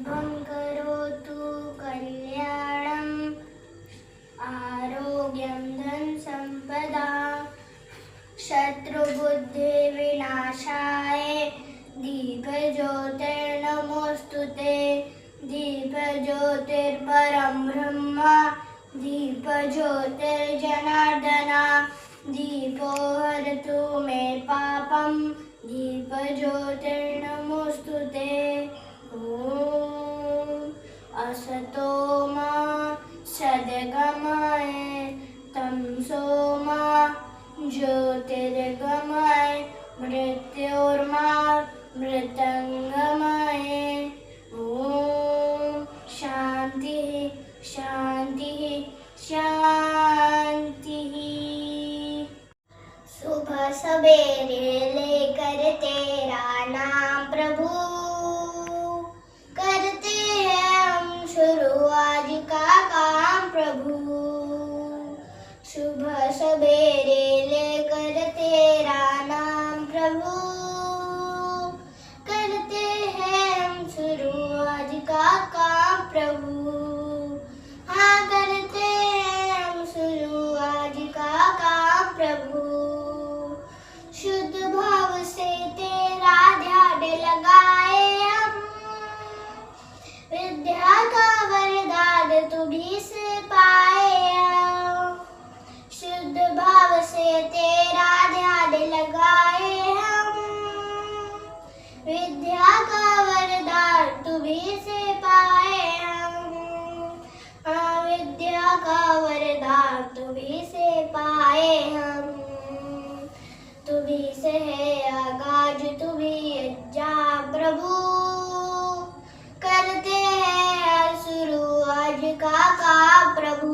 शुभं करोतु कल्याणं आरोग्यं धनसम्पदा शत्रुबुद्धिविनाशाय दीपज्योतिर्नमोऽस्तुते दीपज्योतिर्परं ब्रह्म दीपज्योतिर्जनार्दना दीपो हरतु मे पापं दीपज्योतिर्नमोऽस्तुते ॐ असतो मा सद्गमय तमसो मा ज्योतिर्गमय मृत्योर्मा मृतंगमय ॐ शांति शांति शांति। सुबह सवेरे लेकर तेरा नाम प्रभु करते हैं हम शुरू आज का काम प्रभु। सुबह सवेरे लेकर तेरा नाम प्रभु करते हैं हम शुरू आज का काम प्रभु। हाँ करते हैं हम शुरू आज का काम प्रभु। शुद्ध भाव से तेरा ध्यान लगाए हम विद्या का वरदान तुम्हीं से पाए हम। शुद्ध भाव से तेरा ध्यान लगाए हम विद्या का वरदान तुम्हीं से पाए हम। हाँ विद्या का वरदान तुम्हीं से पाए हम। तुम्हीं से है आगाज तुम्हीं अंजाम प्रभु करते हैं शुरू आज का काम प्रभु।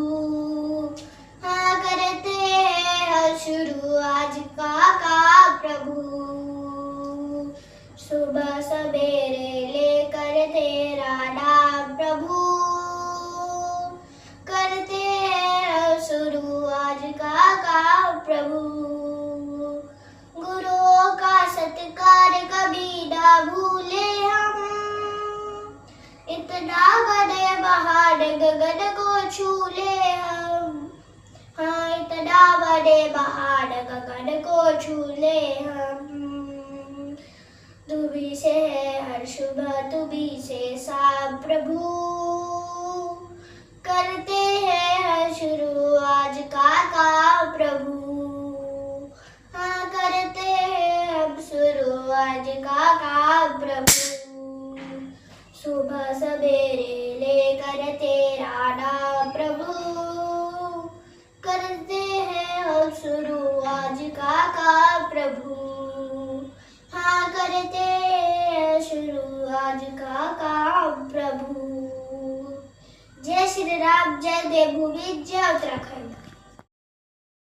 हाँ करते हैं शुरू आज का काम प्रभु। सुबह सवेरे लेकर तेरा नाम प्रभु करते हैं शुरू आज का काम प्रभु। गुरुओं का सत्कार कभी ना भूले हम इतना बड़े महान गगन को छू ले हम। हाँ इतना बड़े महान गगन को छू ले हम। तुम्हीं से है हर सुबह तुम्हीं से शाम प्रभु करते हैं हर शुरू आज का काम प्रभु। हाँ करते हैं हम शुरू आज का काम प्रभु। सुबह सवेरे लेकर तेरा नाम प्रभु करते हैं हम शुरू आज का काम प्रभु। हाँ करते हैं शुरू आज का काम प्रभु। जय श्री राम जय देवभूमि जय उत्तराखंड।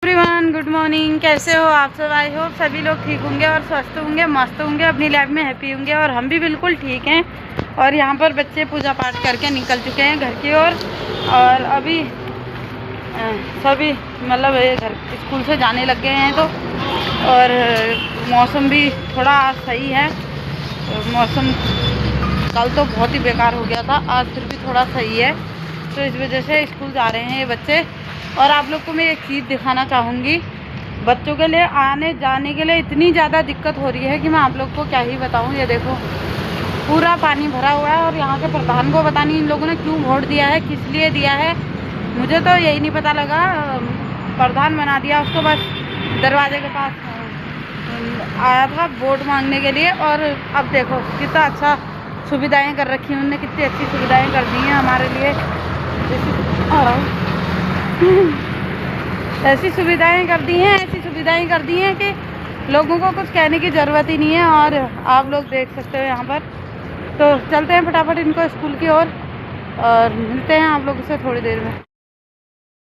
एवरीवन गुड मॉर्निंग, कैसे हो आप सब। आई होप सभी लोग ठीक होंगे और स्वस्थ होंगे, मस्त होंगे, अपनी लाइफ में हैप्पी होंगे और हम भी बिल्कुल ठीक हैं। और यहाँ पर बच्चे पूजा पाठ करके निकल चुके हैं घर की ओर और अभी सभी मतलब घर स्कूल से जाने लग गए हैं। तो और मौसम भी थोड़ा सही है। मौसम कल तो बहुत ही बेकार हो गया था, आज फिर भी थोड़ा सही है। तो इस वजह से स्कूल जा रहे हैं ये बच्चे। और आप लोग को मैं एक चीज़ दिखाना चाहूँगी। बच्चों के लिए आने जाने के लिए इतनी ज़्यादा दिक्कत हो रही है कि मैं आप लोग को क्या ही बताऊँ। ये देखो पूरा पानी भरा हुआ है और यहाँ के प्रधान को पता नहीं इन लोगों ने क्यों वोट दिया है, किस लिए दिया है, मुझे तो यही नहीं पता लगा। प्रधान बना दिया उसको, बस दरवाजे के पास आया था वोट मांगने के लिए। और अब देखो कितना अच्छा सुविधाएं कर रखी हैं उन्होंने, कितनी अच्छी सुविधाएं कर दी हैं हमारे लिए। ऐसी सुविधाएं कर दी हैं, ऐसी सुविधाएं कर दी हैं कि लोगों को कुछ कहने की ज़रूरत ही नहीं है। और आप लोग देख सकते हो यहाँ पर। तो चलते हैं फटाफट इनको स्कूल की ओर और मिलते हैं आप लोगों से थोड़ी देर में।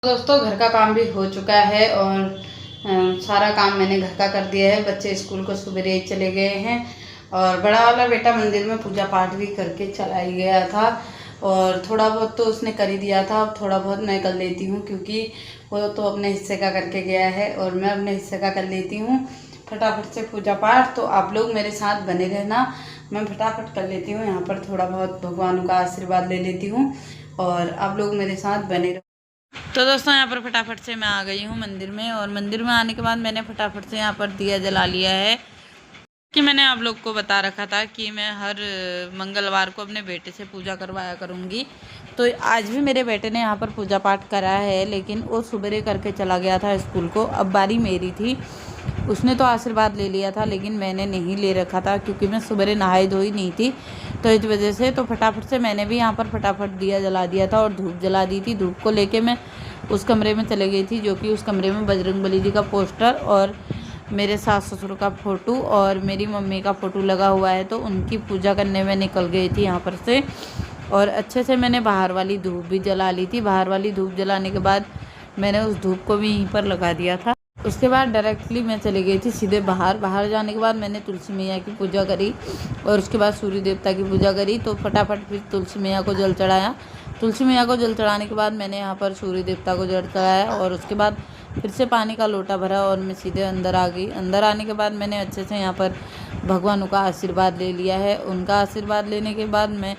दोस्तों घर का काम भी हो चुका है और सारा काम मैंने घर का कर दिया है। बच्चे स्कूल को सवेरे ही चले गए हैं और बड़ा वाला बेटा मंदिर में पूजा पाठ भी करके चला ही गया था। और थोड़ा बहुत तो उसने कर ही दिया था, अब थोड़ा बहुत मैं कर लेती हूँ क्योंकि वो तो अपने हिस्से का करके गया है और मैं अपने हिस्से का कर लेती हूँ फटाफट से पूजा पाठ। तो आप लोग मेरे साथ बने रहना, मैं फटाफट कर लेती हूँ, यहाँ पर थोड़ा बहुत भगवानों का आशीर्वाद ले लेती हूँ और आप लोग मेरे साथ बने रहो। तो दोस्तों यहाँ पर फटाफट से मैं आ गई हूँ मंदिर में, और मंदिर में आने के बाद मैंने फटाफट से यहाँ पर दिया जला लिया है कि मैंने आप लोग को बता रखा था कि मैं हर मंगलवार को अपने बेटे से पूजा करवाया करूँगी। तो आज भी मेरे बेटे ने यहाँ पर पूजा पाठ करा है, लेकिन वो सुबह करके चला गया था स्कूल को। अब बारी मेरी थी, उसने तो आशीर्वाद ले लिया था लेकिन मैंने नहीं ले रखा था क्योंकि मैं सुबह नहाई धोई नहीं थी, तो इस वजह से तो फटाफट से मैंने भी यहाँ पर फटाफट दिया जला दिया था और धूप जला दी थी। धूप को लेके मैं उस कमरे में चले गई थी, जो कि उस कमरे में बजरंगबली जी का पोस्टर और मेरे सास ससुर का फ़ोटो और मेरी मम्मी का फ़ोटो लगा हुआ है, तो उनकी पूजा करने में निकल गई थी यहाँ पर से। और अच्छे से मैंने बाहर वाली धूप भी जला ली थी। बाहर वाली धूप जलाने के बाद मैंने उस धूप को भी यहीं पर लगा दिया था। उसके बाद डायरेक्टली मैं चली गई थी सीधे बाहर जाने के बाद मैंने तुलसी मैया की पूजा करी और उसके बाद सूर्य देवता की पूजा करी। तो फटाफट फिर तुलसी मैया को जल चढ़ाया। तुलसी मैया को जल चढ़ाने के बाद मैंने यहाँ पर सूर्य देवता को जल चढ़ाया और उसके बाद फिर से पानी का लोटा भरा और मैं सीधे अंदर आ गई। अंदर आने के बाद मैंने अच्छे से यहाँ पर भगवानों का आशीर्वाद ले लिया है। उनका आशीर्वाद लेने के बाद मैं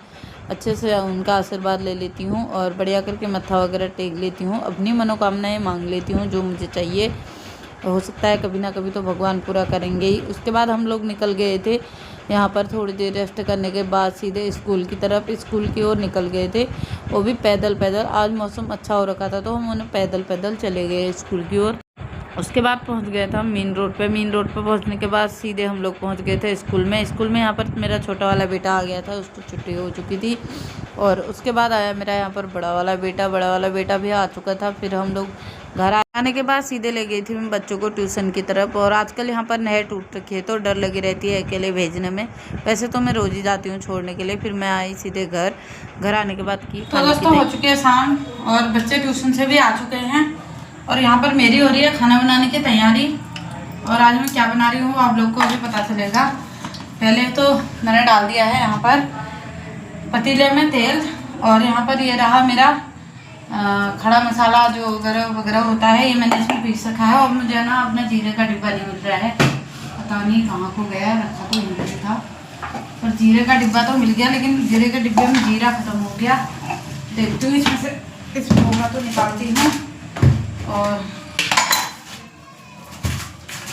अच्छे से उनका आशीर्वाद ले लेती हूँ और बढ़िया करके मत्था वगैरह टेक लेती हूँ, अपनी मनोकामनाएं मांग लेती हूँ जो मुझे चाहिए। हो सकता है कभी ना कभी तो भगवान पूरा करेंगे ही। उसके बाद हम लोग निकल गए थे यहाँ पर, थोड़ी देर रेस्ट करने के बाद सीधे स्कूल की तरफ, स्कूल की ओर निकल गए थे, वो भी पैदल। आज मौसम अच्छा हो रखा था तो हम उन्हें पैदल चले गए स्कूल की ओर। उसके बाद पहुंच गया था मेन रोड पे। मेन रोड पे पहुंचने के बाद सीधे हम लोग पहुंच गए थे स्कूल में यहाँ पर मेरा छोटा वाला बेटा आ गया था, उसको छुट्टी हो चुकी थी। और उसके बाद आया मेरा यहाँ पर बड़ा वाला बेटा भी आ चुका था। फिर हम लोग घर आने के बाद सीधे ले गई थी मैं बच्चों को ट्यूशन की तरफ। और आजकल यहाँ पर नहर टूट रखी है तो डर लगी रहती है अकेले भेजने में। वैसे तो मैं रोज़ ही जाती हूँ छोड़ने के लिए। फिर मैं आई सीधे घर आने के बाद की तो दोस्तों हो चुके हैं शाम और बच्चे ट्यूशन से भी आ चुके हैं और यहाँ पर मेरी हो रही है खाना बनाने की तैयारी। और आज मैं क्या बना रही हूँ आप लोग को अभी पता चलेगा। पहले तो मैंने डाल दिया है यहाँ पर पतीले में तेल और यहाँ पर ये रहा मेरा खड़ा मसाला जो वगैरह होता है, ये मैंने इसमें पीस रखा है। और मुझे ना अपना जीरे का डिब्बा नहीं मिल रहा है, पता नहीं कहाँ को गया, रखा तो यहीं पे था। पर जीरे का डिब्बा तो मिल गया लेकिन जीरे के डिब्बे में जीरा खत्म हो गया। देखती हूँ इसमें से इसमें होगा तो निकालती हूँ। और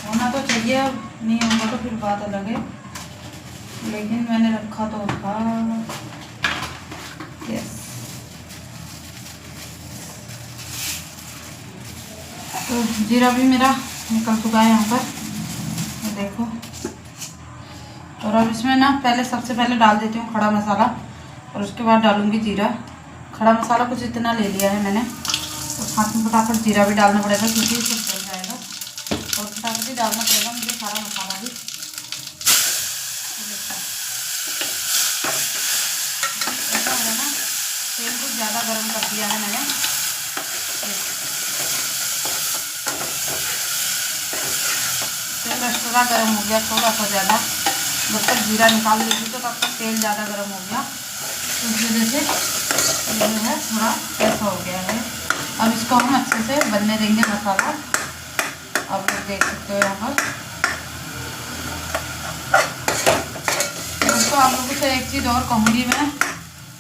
होना तो चाहिए, अब नहीं होगा तो फिर बात अलग है, लेकिन मैंने रखा तो था। यस, तो जीरा भी मेरा निकल चुका है यहाँ पर, देखो। और अब इसमें ना सबसे पहले डाल देती हूँ खड़ा मसाला और उसके बाद डालूंगी जीरा। खड़ा मसाला कुछ इतना ले लिया है मैंने, तो साथ में फटाफट जीरा भी डालना पड़ेगा क्योंकि सब जल जाएगा। और फटाफट ही डालना पड़ेगा मुझे सारा मसाला भी। ऐसा हो रहा ना, तेल कुछ ज़्यादा गर्म कर दिया है मैंने। तेल एक्स्ट्रा गर्म हो गया थोड़ा सा ज़्यादा, जब तक जीरा निकाल ली थी तो तब तक तेल ज़्यादा गर्म हो गया, तो इस वजह से ये जो है थोड़ा ऐसा हो गया है। अब इसको हम अच्छे से बनने देंगे मसाला। अब लोग देख सकते हो यहाँ पर। दोस्तों आप लोगों से एक चीज़ और कहूँगी मैं,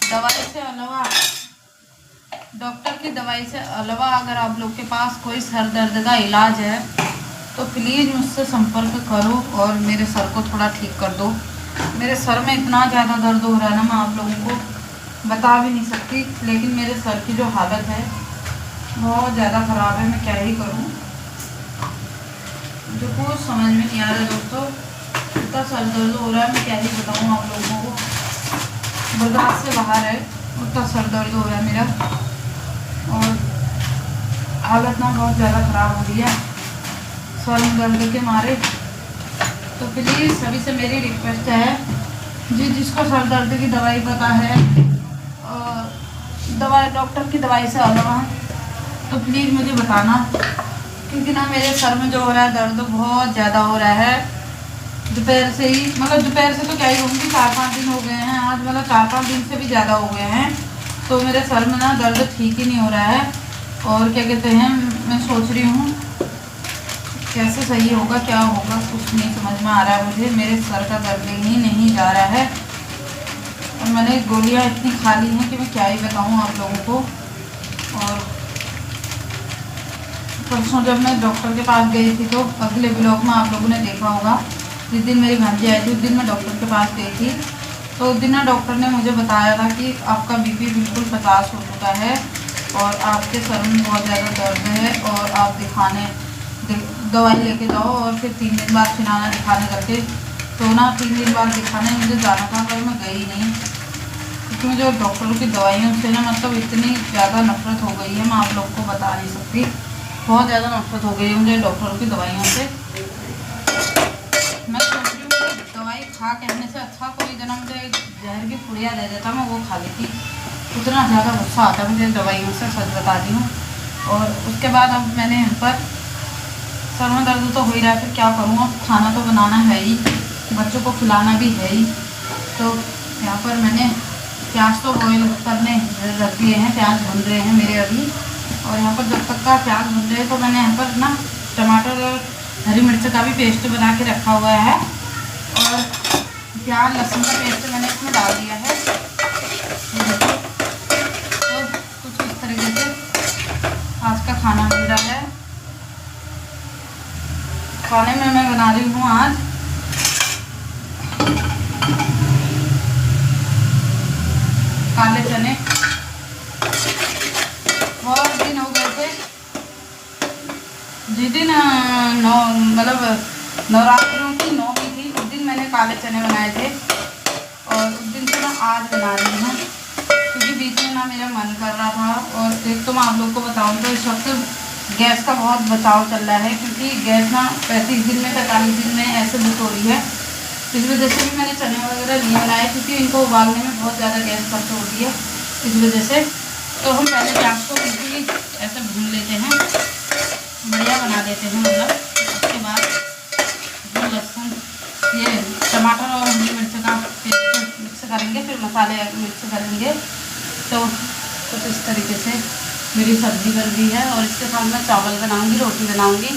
दवाई से अलावा, डॉक्टर की दवाई से अलावा अगर आप लोग के पास कोई सर दर्द का इलाज है तो प्लीज़ मुझसे संपर्क करो और मेरे सर को थोड़ा ठीक कर दो। मेरे सर में इतना ज़्यादा दर्द हो रहा है ना, मैं आप लोगों को बता भी नहीं सकती। लेकिन मेरे सर की जो हालत है बहुत ज़्यादा ख़राब है, मैं क्या ही करूँ, मुझे कुछ समझ में नहीं आ रहा है दोस्तों। इतना सर दर्द हो रहा है, मैं क्या ही बताऊँ आप लोगों को, बर्दाश्त से बाहर है, उतना सर दर्द हो रहा है मेरा। और हालत ना बहुत ज़्यादा ख़राब हो रही है सर दर्द के मारे। तो प्लीज़ सभी से मेरी रिक्वेस्ट है, जिसको सर दर्द की दवाई पता है और दवाई डॉक्टर की दवाई से अलावा, तो प्लीज़ मुझे बताना, क्योंकि ना मेरे सर में जो हो रहा है दर्द बहुत ज़्यादा हो रहा है। दोपहर से ही, मतलब दोपहर से तो क्या ही कहूँगी, 4-5 दिन हो गए हैं आज, मतलब 4-5 दिन से भी ज़्यादा हो गए हैं। तो मेरे सर में ना दर्द ठीक ही नहीं हो रहा है। और क्या कहते हैं, मैं सोच रही हूँ कैसे सही होगा, क्या होगा, कुछ नहीं समझ में आ रहा है मुझे। मेरे सर का दर्द ही नहीं जा रहा है और मैंने गोलियां इतनी खा ली हैं कि मैं क्या ही बताऊं आप लोगों को। और परसों जब मैं डॉक्टर के पास गई थी, तो अगले ब्लॉग में आप लोगों ने देखा होगा, जिस दिन मेरी भांजी आई थी उस दिन मैं डॉक्टर के पास गई थी। तो उस दिन ना डॉक्टर ने मुझे बताया था कि आपका बीपी बिल्कुल 50 हो चुका है और आपके सर में बहुत ज़्यादा दर्द है और आप दवाई लेके जाओ और फिर 3 दिन बाद फिर आना दिखाने करके। तो ना 3 दिन बाद दिखाने मुझे जाना था, पर मैं गई नहीं, क्योंकि मुझे डॉक्टरों की दवाइयों से ना मतलब इतनी ज़्यादा नफरत हो गई है, मैं आप लोग को बता नहीं सकती। बहुत ज़्यादा नफरत हो गई है मुझे डॉक्टरों की दवाइयों से। मैं सोच रही हूँ दवाई खा कहने से अच्छा कोई जना मुझे जहर की पुड़िया दे देता, मैं वो खा लेती। उतना ज़्यादा गुस्सा आता है मुझे दवाइयों से, सच बता रही हूँ। और उसके बाद अब मैंने यहाँ पर सर में दर्द तो हो ही रहा है, फिर क्या करूँ, अब खाना तो बनाना है ही, बच्चों को खिलाना भी है ही। तो यहाँ पर मैंने प्याज तो बॉयल करने रख दिए हैं, प्याज भून रहे हैं मेरे अभी। और यहाँ पर जब तक का प्याज भून रहे हैं तो मैंने यहाँ पर ना टमाटर और हरी मिर्च का भी पेस्ट बना के रखा हुआ है और प्याज लहसुन का पेस्ट मैंने इसमें डाल दिया है। तो कुछ इस तरीके से आज का खाना बन रहा है। खाने में मैं बना रही हूँ आज काले चने। बहुत दिन हो गए थे, जिस दिन नवरात्रों की 9वीं थी उस दिन मैंने काले चने बनाए थे और उस दिन से मैं आज बना रही हूँ, क्योंकि बीच में ना मेरा मन कर रहा था। और एक तो मैं आप लोग को बताऊँ तो इस वक्त गैस का बहुत बचाव चल रहा है, क्योंकि गैस ना 35 दिन में 45 दिन में ऐसे बुक हो रही है। इस वजह से भी मैंने चने वगैरह नहीं बनाए, क्योंकि इनको उबालने में बहुत ज़्यादा गैस खर्च होती है, इस वजह से। तो हम पहले प्याज को बिल्कुल ही ऐसे भून लेते हैं, बढ़िया बना देते हैं मतलब। उसके बाद जो लहसुन, ये टमाटर और हरी मिर्च का पेस्ट मिक्स करेंगे, फिर मसाले मिक्स करेंगे। तो कुछ इस तरीके से मेरी सब्ज़ी बन रही है और इसके साथ मैं चावल बनाऊंगी, रोटी बनाऊंगी।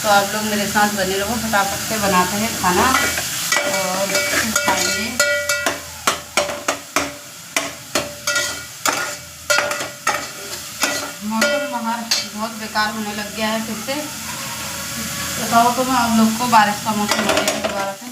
तो आप लोग मेरे साथ बने रहो, फटाफट से बनाते हैं खाना और खाएंगे। मौसम बाहर बहुत बेकार होने लग गया है फिर से। बताओ तो मैं आप लोग को, बारिश का मौसम हो गया है दोबारा से।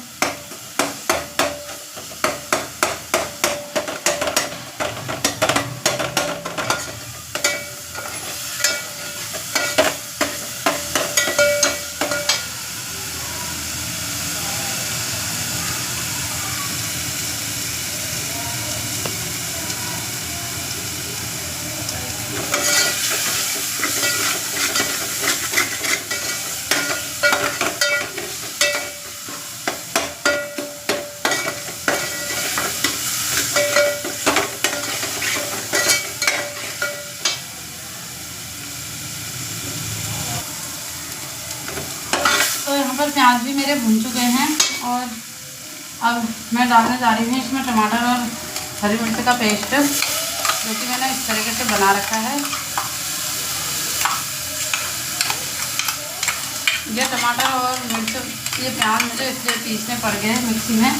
तो यहाँ पर प्याज भी मेरे भून चुके हैं और अब मैं डालने जा रही हूँ इसमें टमाटर और हरी मिर्च का पेस्ट, जो कि मैंने इस तरीके से बना रखा है। ये टमाटर और मिर्च, ये प्याज मुझे इसलिए पीसने पड़ गए हैं मिक्सी में।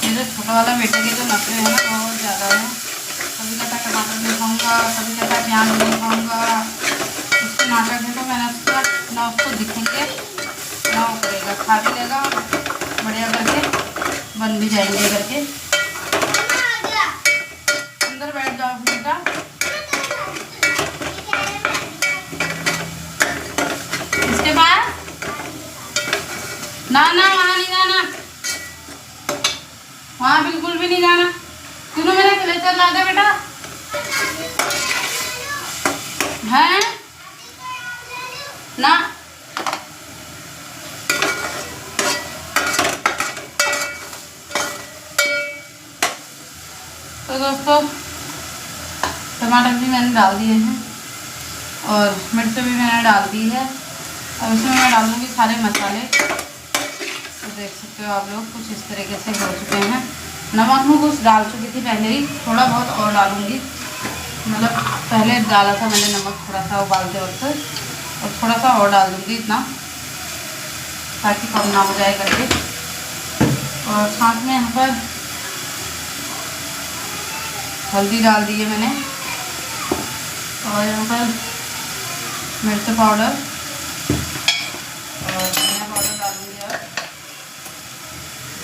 मेरे छोटा वाला बेटे के जो नखरे हैं ना बहुत ज़्यादा है, कभी कहता टमाटर नहीं खाऊँगा, कभी कहता प्याज नहीं खाऊँगा। उसके नाटक है, तो मैंने उसका ना उसको दिखेंगे ना वो करेगा, खा भी लेगा बढ़िया करके, बन भी जाएंगे करके। अंदर बैठ जाओ बेटा। इसके बाद ना वहाँ नहीं जाना, वहाँ बिल्कुल भी नहीं जाना। क्यों मेरा क्लेचर ला दे बेटा, है ना। तो दोस्तों टमाटर भी मैंने डाल दिए हैं और मिर्च भी मैंने डाल दी है। अब इसमें मैं डालूँगी सारे मसाले। तो देख सकते हो आप लोग कुछ इस तरीके से हो चुके हैं। नमक में कुछ डाल चुकी थी पहले ही, थोड़ा बहुत और डालूँगी, मतलब पहले डाला था मैंने नमक थोड़ा सा उबालते वक्त, और थोड़ा सा और डाल दूँगी इतना। ताकि कम ना हो जाए करके। और साथ में यहाँ पर हल्दी डाल दी है मैंने, और यहाँ पर मिर्च पाउडर और धनिया पाउडर डालूंगी। और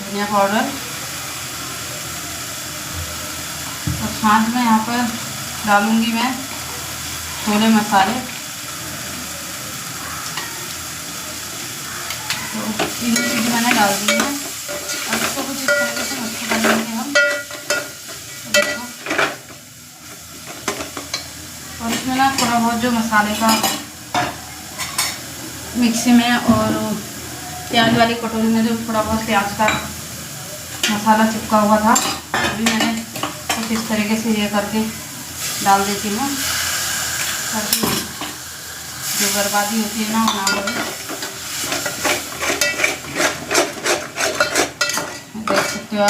धनिया पाउडर, और साथ में यहाँ पर डालूंगी मैं छोले मसाले। तो 3 चीज़ मैंने डाल दी है। अब इसको कुछ इस तरीके से मिक्स कर लेंगे हम। देखो, और इसमें ना थोड़ा बहुत जो मसाले का मिक्सी में और प्याज वाली कटोरी में जो थोड़ा बहुत प्याज का मसाला चिपका हुआ था, अभी मैंने कुछ इस तरीके से ये करके डाल देती हूँ, ताकि जो बर्बादी होती है ना वो ना हो। देख सकते हो आप।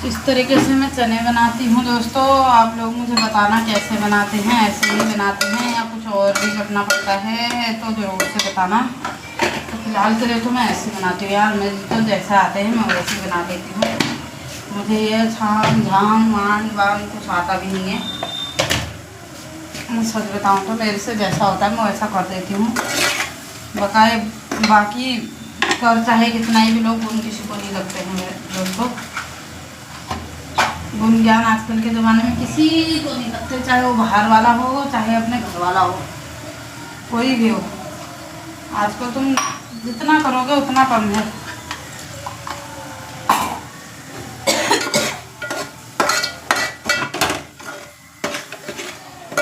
इस तरीके से मैं चने बनाती हूँ दोस्तों। आप लोग मुझे बताना कैसे बनाते हैं, ऐसे ही बनाते हैं या कुछ और भी करना पड़ता है तो ज़रूर से बताना। तो फिलहाल के लिए तो मैं ऐसे बनाती हूँ यार, मुझे तो जैसा आते हैं मैं वैसे बना देती हूँ। मुझे ये छाम झाम मान वान कुछ आता भी नहीं है। मैं सच बताऊँ तो मेरे से जैसा होता है मैं वैसा कर देती हूँ। बाकी कर चाहे कितना ही भी लोग, गुण किसी को नहीं लगते हैं मेरे दोस्तों। गुण ज्ञान आजकल के ज़माने में किसी को नहीं लगते, चाहे वो बाहर वाला हो चाहे अपने घर वाला हो, कोई भी हो। आजकल तुम जितना करोगे उतना कम है।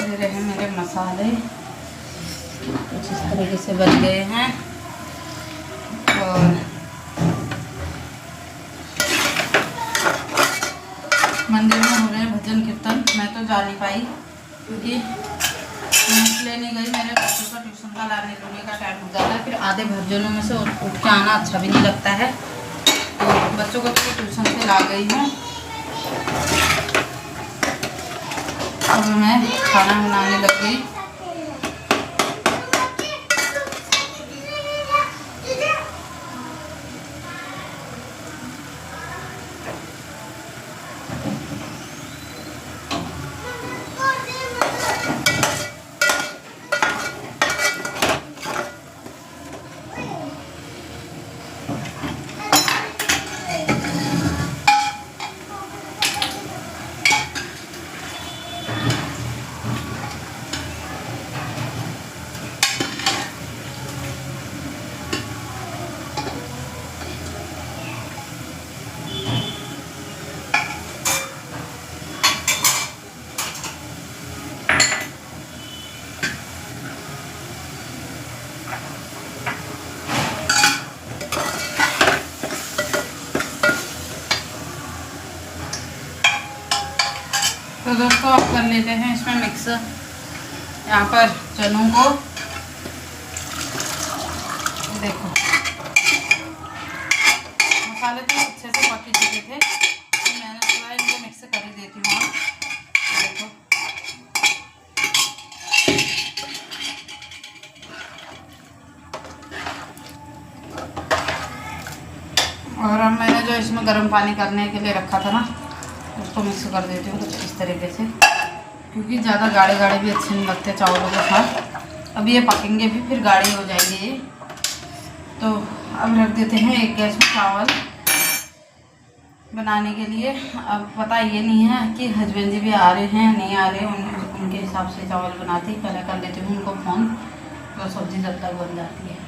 ये रहे मेरे मसाले, कुछ इस तरीके से बन गए हैं। और मंदिर में हो रहे हैं भजन कीर्तन, मैं तो जा नहीं पाई क्योंकि मैं इसलिए नहीं गई, मेरे बच्चों का ट्यूशन का लाने लूने का टाइम हो जाता है, फिर आधे भजनों में से उठ के आना अच्छा भी नहीं लगता है। तो बच्चों को तो ट्यूशन से ला गई हूँ। अब मैं खाना बनाने लग गई। तो दोस्तों अब कर लेते हैं इसमें मिक्स यहाँ पर चनों को। देखो मसाले तो अच्छे से पक चुके थे, तो मैंने थोड़ा इनको मिक्स कर ही देती हूँ। देखो और अब मैंने जो इसमें गर्म पानी करने के लिए रखा था ना, उसको मिक्स कर देती हूँ कुछ इस तरीके से, क्योंकि ज़्यादा गाढ़े गाढ़े भी अच्छे नहीं लगते चावलों के साथ। अब ये पकेंगे भी फिर गाढ़े हो जाएंगे ये। तो अब रख देते हैं एक गैस में चावल बनाने के लिए। अब पता ये नहीं है कि हस्बैंड जी भी आ रहे हैं नहीं आ रहे, उनके हिसाब से चावल बनाती। पहले कर लेती हूँ उनको फ़ोन, तो सब्ज़ी जब तक बन जाती है।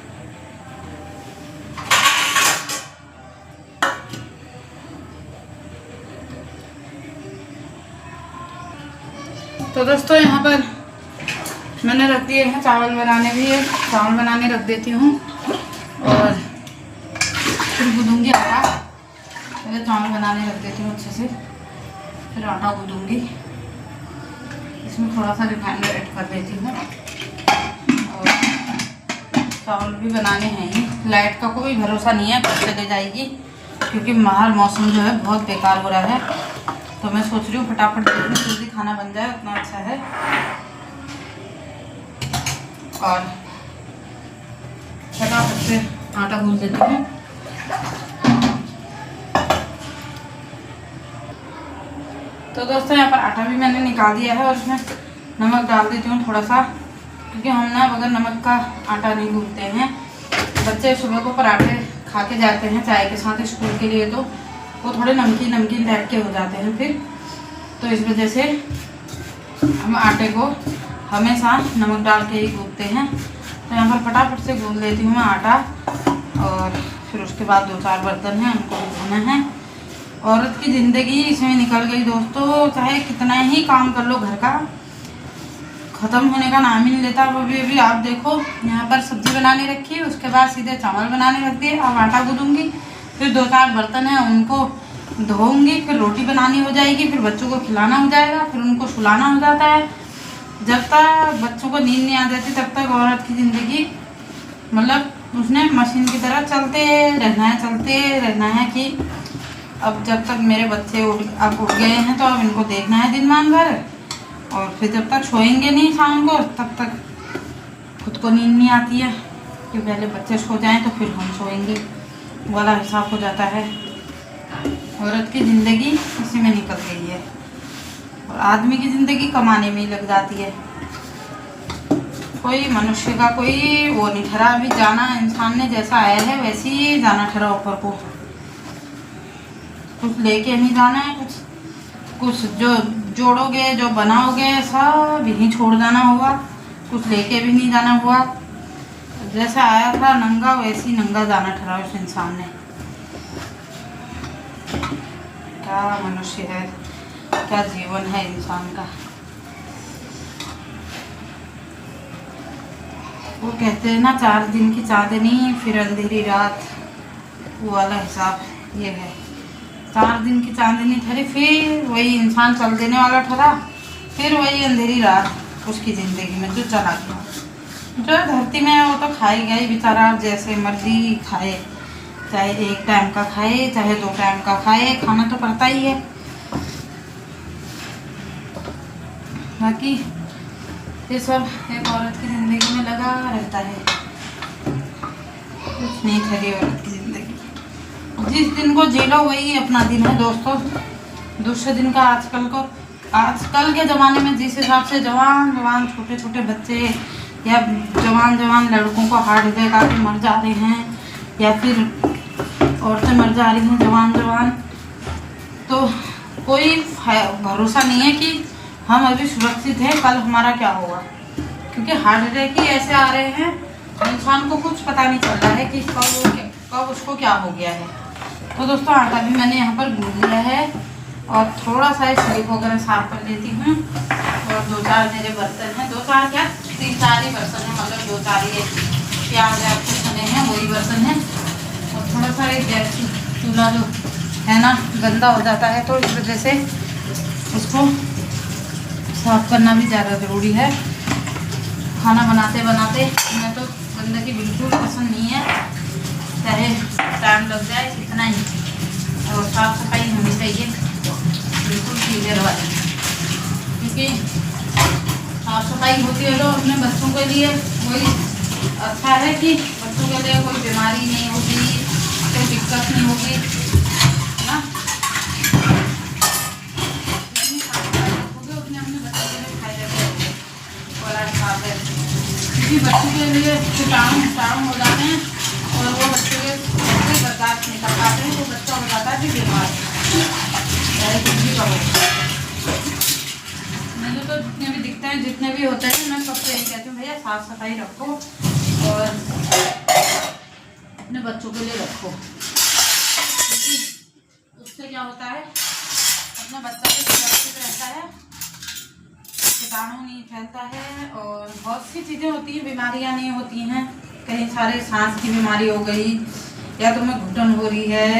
तो दोस्तों यहाँ पर मैंने रख दिए हैं चावल बनाने भी, चावल बनाने रख देती हूँ और फिर गूँधूँगी आटा। पहले चावल बनाने रख देती हूँ अच्छे से, फिर आटा गूँधूँगी। इसमें थोड़ा सा रिफाइंड ऐड कर देती हूँ। और चावल भी बनाने हैं ही, लाइट का कोई भरोसा नहीं है, कब चले जाएगी। क्योंकि बाहर मौसम जो है बहुत बेकार हो रहा है। तो मैं सोच रही हूँ फटाफट जितनी जल्दी खाना बन जाए उतना अच्छा है। और फटाफट से आटा गूंथ देती हूँ। तो दोस्तों यहाँ पर आटा भी मैंने निकाल दिया है और इसमें नमक डाल देती हूँ थोड़ा सा, क्योंकि हम ना बगैर नमक का आटा नहीं गूंथते हैं। बच्चे सुबह को पराठे खा के जाते हैं चाय के साथ स्कूल के लिए, तो वो थोड़े नमकीन नमकीन टाइप के हो जाते हैं फिर। तो इस वजह से हम आटे को हमेशा नमक डाल के ही गूंथते हैं। तो यहाँ पर फटाफट से गूंथ लेती हूँ मैं आटा। और फिर उसके बाद 2-4 बर्तन हैं उनको भी धोना है। औरत की ज़िंदगी इसमें निकल गई दोस्तों। चाहे कितना ही काम कर लो घर का, ख़त्म होने का नाम ही नहीं लेता। वो भी अभी आप देखो यहाँ पर सब्ज़ी बनाने रखी है, उसके बाद सीधे चावल बनाने रख दिए। अब आटा गूंथूंगी, फिर 2-4 बर्तन हैं उनको धोऊंगी, फिर रोटी बनानी हो जाएगी, फिर बच्चों को खिलाना हो जाएगा, फिर उनको सुलाना हो जाता है। जब तक बच्चों को नींद नहीं आ जाती तब तक औरत की ज़िंदगी मतलब उसने मशीन की तरह चलते रहना है कि अब जब तक मेरे बच्चे उठ गए हैं तो अब इनको देखना है दिन मान भर। और फिर जब तक सोएंगे नहीं शाम को तब तक खुद को नींद नहीं आती है कि पहले बच्चे सो जाएं तो फिर हम सोएंगे वाला हिसाब हो जाता है। औरत की ज़िंदगी इसी में निकल गई है और आदमी की ज़िंदगी कमाने में ही लग जाती है। कोई मनुष्य का कोई वो नहीं ठहरा। अभी जाना इंसान ने जैसा आया है वैसे ही जाना ठहरा ऊपर को। कुछ लेके नहीं जाना है, कुछ जो जोड़ोगे जो बनाओगे सब यहीं छोड़ जाना होगा। कुछ लेके भी नहीं जाना हुआ। जैसा आया था नंगा वैसे ही नंगा जाना ठहरा उस इंसान ने। क्या मनुष्य है, क्या जीवन है इंसान का। वो कहते हैं ना 4 दिन की चांदनी फिर अंधेरी रात, वो वाला हिसाब ये है। 4 दिन की चांदनी ठहरी, फिर वही इंसान चल देने वाला ठहरा, फिर वही अंधेरी रात उसकी ज़िंदगी में जो चला गया। जो धरती में है वो तो खाएगा ही बेचारा, जैसे मर्जी खाए, चाहे 1 टाइम का खाए चाहे 2 टाइम का खाए, खाना तो पड़ता ही है। बाकी ये सब एक औरत की ज़िंदगी में लगा रहता है। कुछ नहीं ठहरी औरत की ज़िंदगी। जिस दिन को जी लो वही अपना दिन है दोस्तों। दूसरे दिन का आजकल के ज़माने में जिस हिसाब से जवान छोटे छोटे बच्चे या जवान लड़कों को हार्ट अटैक आके मर जा रहे हैं, या फिर औरतें मर जा रही हैं जवान, तो कोई भरोसा नहीं है कि हम अभी सुरक्षित हैं, कल हमारा क्या होगा। क्योंकि हार्ट अटैक ही ऐसे आ रहे हैं, इंसान को कुछ पता नहीं चल रहा है कि कब उसको क्या हो गया है। तो दोस्तों आटा भी मैंने यहाँ पर गूंथ लिया है और थोड़ा सा स्लीप वगैरह साफ कर लेती हूँ। और 2-4 मेरे बर्तन हैं, 2-4 क्या 3-4 ही बर्तन हैं, मतलब 2-4 ही प्याज आपके सने हैं वही बर्तन हैं। और थोड़ा सा गैस चूल्हा जो है ना गंदा हो जाता है, तो इस वजह से उसको साफ करना भी ज़्यादा ज़रूरी है। खाना बनाते बनाते मैं तो गंदगी बिल्कुल पसंद नहीं है, चाहे टाइम लग जाए कितना ही, और साफ़ सफाई होनी चाहिए बिल्कुल क्लियर वाली। क्योंकि साफ़ सफाई होती है तो अपने बच्चों के लिए वही अच्छा है कि बच्चों के लिए कोई बीमारी नहीं होगी, कोई दिक्कत नहीं होगी, है ना। क्योंकि बच्चों के लिए कीटाणु हो जाते हैं और वो बच्चों के बर्दाश्त नहीं कर पाते हैं, तो बच्चा हो जाता है फिर बीमार, चाहे कुछ भी कहो। मुझे तो जितने भी दिखते हैं जितने भी होते हैं मैं सबसे यही कहती हूँ भैया साफ़ सफाई रखो और अपने बच्चों के लिए रखो। क्योंकि उससे क्या होता है अपना बच्चा भी सुरक्षित रहता है, कीटाणु नहीं फैलता है और बहुत सी चीज़ें होती हैं, बीमारियां नहीं होती हैं। कहीं सारे सांस की बीमारी हो गई, या तुम्हें घुटन हो रही है,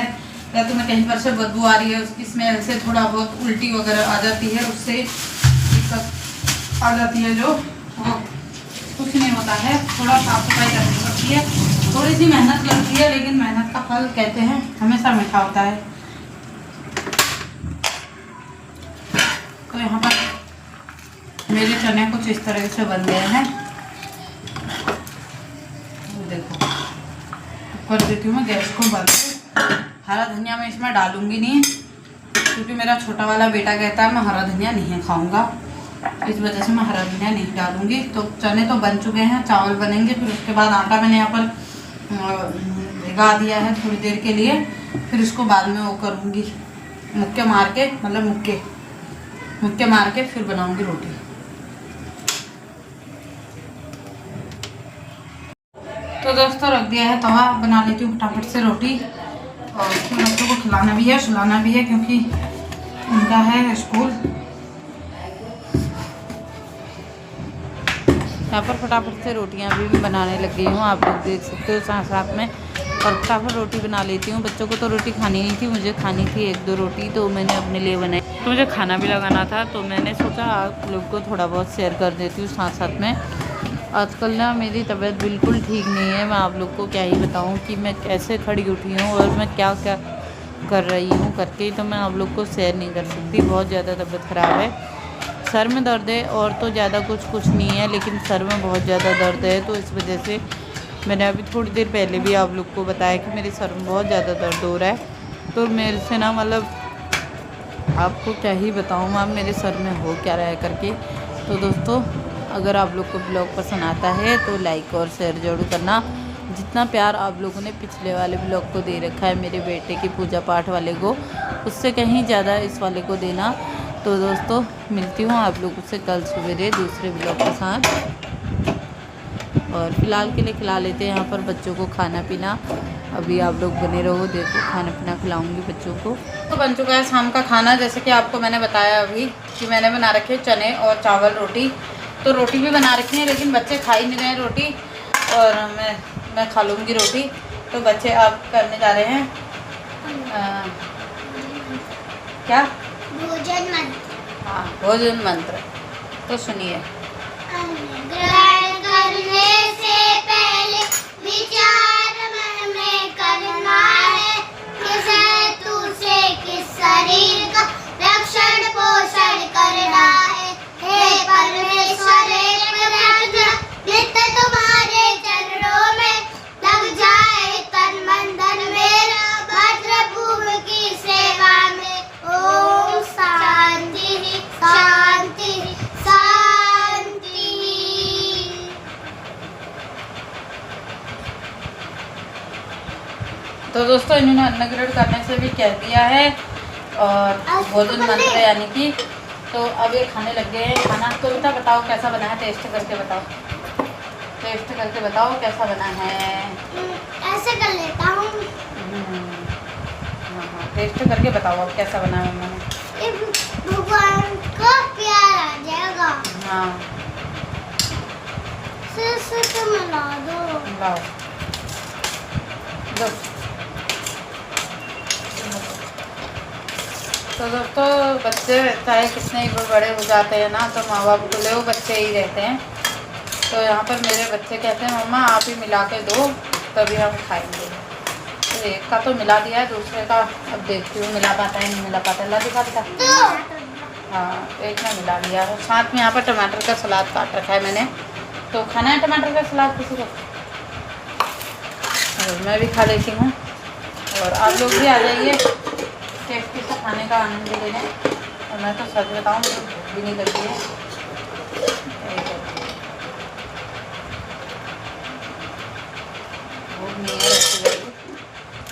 या तुम्हें कहीं पर से बदबू आ रही है, उसकी स्मेल से थोड़ा बहुत उल्टी वगैरह आ जाती है, उससे दिक्कत आ जाती है, जो वो कुछ नहीं होता है। थोड़ा साफ सफाई रखनी पड़ती है। थोड़ी सी मेहनत लगती है, लेकिन मेहनत का फल कहते हैं हमेशा मीठा होता है। तो यहाँ पर मेरे चने कुछ इस तरह से बन गए हैं। देखो, कर देती हूँ मैं गैस को बंद। हरा धनिया मैं इसमें डालूंगी नहीं, क्योंकि मेरा छोटा वाला बेटा कहता है मैं हरा धनिया नहीं खाऊंगा, इस वजह से मैं हरा धनिया नहीं डालूंगी। तो चने तो बन चुके हैं, चावल बनेंगे। फिर उसके बाद आटा मैंने यहाँ पर भिगा दिया है थोड़ी देर के लिए, फिर उसको बाद में वो करूँगी, मुक्के मार के, मतलब मुक्के मार के फिर बनाऊँगी रोटी। तो दोस्तों रख दिया है तवा, बना लेती हूँ फटाफट से रोटी। और बच्चों को खिलाना भी है, सुलाना भी है, क्योंकि उनका है स्कूल। यहाँ पर फटाफट से रोटियाँ भी बनाने लग गई हूँ, आप लोग देख सकते हो साथ साथ में। और फटाफट रोटी बना लेती हूँ। बच्चों को तो रोटी खानी नहीं थी, मुझे खानी थी 1-2 रोटी, तो मैंने अपने लिए बनाई। तो मुझे खाना भी लगाना था, तो मैंने सोचा आप लोग को थोड़ा बहुत शेयर कर देती हूँ साथ साथ में। आजकल ना मेरी तबीयत बिल्कुल ठीक नहीं है। मैं आप लोग को क्या ही बताऊँ कि मैं कैसे खड़ी उठी हूँ और मैं क्या क्या कर रही हूँ करके, तो मैं आप लोग को शेयर नहीं कर सकती। बहुत ज़्यादा तबीयत ख़राब है, सर में दर्द है, और तो ज़्यादा कुछ नहीं है, लेकिन सर में बहुत ज़्यादा दर्द है। तो इस वजह से मैंने अभी थोड़ी देर पहले भी आप लोग को बताया कि मेरे सर में बहुत ज़्यादा दर्द हो रहा है। तो मेरे से ना, मतलब आपको क्या ही बताऊँ मैं मेरे सर में हो क्या रहा है करके। तो दोस्तों, अगर आप लोग को ब्लॉग पसंद आता है तो लाइक और शेयर जरूर करना। जितना प्यार आप लोगों ने पिछले वाले ब्लॉग को दे रखा है मेरे बेटे की पूजा पाठ वाले को, उससे कहीं ज़्यादा इस वाले को देना। तो दोस्तों, मिलती हूँ आप लोगों से कल सवेरे दूसरे ब्लॉग के साथ। और फिलहाल के लिए खिला लेते हैं यहाँ पर बच्चों को खाना पीना। अभी आप लोग बने रहो, देखो खाना पीना खिलाऊंगी बच्चों को। तो बन चुका है शाम का खाना, जैसे कि आपको मैंने बताया अभी कि मैंने बना रखे चने और चावल रोटी। तो रोटी भी बना रखी है, लेकिन बच्चे खा ही नहीं रहे रोटी, और मैं खा लूँगी रोटी। तो बच्चे अब करने जा रहे हैं क्या, भोजन मंत्र। हाँ, भोजन मंत्र। तो सुनिए। ग्रहण करने से पहले विचार मन में करना है, किस हेतु से किस शरीर का रक्षण पोषण करना है। हे परमेश्वर, एक प्रार्थना नित्य तुम्हारे चरणों में लग जाए तन मन धन मेरा, मातृभूमि की सेवा में। ओम शांति शांति शांति। तो दोस्तों, इन्होंने अन्न ग्रहण करने से भी कह दिया है, और भोजन मंत्र यानी कि, तो अब ये खाने लग गए हैं खाना। तो बेटा बताओ कैसा बना है, टेस्ट करके बताओ, टेस्ट करके बताओ कैसा बना है। ऐसे कर लेता हूँ। हाँ, टेस्ट करके बताओ अब कैसा बना है मम्मा ने। भगवान को प्यार आ जाएगा। हाँ, सिर तो मिला दो। लाओ दो। तो दोस्तों, बच्चे चाहे कितने ही बड़े हो जाते हैं ना, तो माँ बाप को ले वो बच्चे ही रहते हैं। तो यहाँ पर मेरे बच्चे कहते हैं मम्मा आप ही मिला के दो, तभी हम खाएंगे। तो एक का तो मिला दिया है, दूसरे का अब देखती हूँ मिला पाता है नहीं मिला पाता है। ला दिखा दिखा। हाँ, एक में मिला दिया है। साथ में यहाँ पर टमाटर का सलाद काट रखा है मैंने। तो खाना है टमाटर का सलाद किसी को? और मैं भी खा लेती हूँ, और आप लोग भी आ जाइए टेस्टी से खाने का आनंद लेने। और मैं तो सच बताऊँ, मुझे भूख भी नहीं लगती है। भूख नहीं है रखी गई।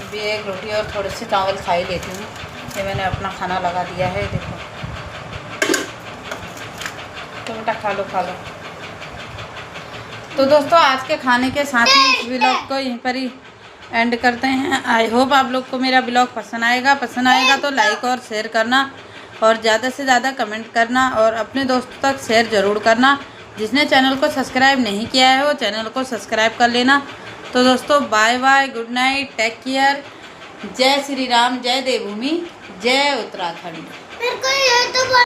अभी एक रोटी और थोड़े से चावल खा ही लेती हूँ। ये मैंने अपना खाना लगा दिया है, देखो। तो बेटा खा लो खा लो। तो दोस्तों, आज के खाने के साथ ही इस व्लॉग को यहीं पर ही एंड करते हैं। आई होप आप लोग को मेरा ब्लॉग पसंद आएगा तो लाइक और शेयर करना, और ज़्यादा से ज़्यादा कमेंट करना, और अपने दोस्तों तक शेयर ज़रूर करना। जिसने चैनल को सब्सक्राइब नहीं किया है वो चैनल को सब्सक्राइब कर लेना। तो दोस्तों, bye bye, good night, take care. जय श्री राम, जय देवभूमि, जय उत्तराखंड।